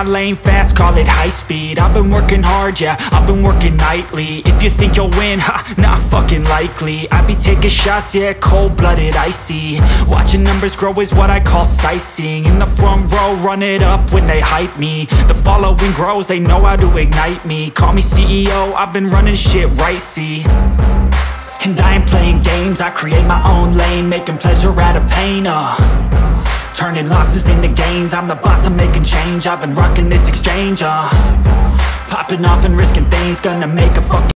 lane fast, call it high speed. I've been working hard, yeah, I've been working nightly. If you think you'll win, ha, not fucking likely. I be taking shots, yeah, cold-blooded, icy. Watching numbers grow is what I call sightseeing. In the front row, run it up when they hype me. The following grows, they know how to ignite me. Call me CEO, I've been running shit right, see. And I ain't playing games, I create my own lane, making pleasure out of pain, turning losses into gains. I'm the boss, I'm making change. I've been rocking this exchange, popping off and risking things. Gonna make a fucking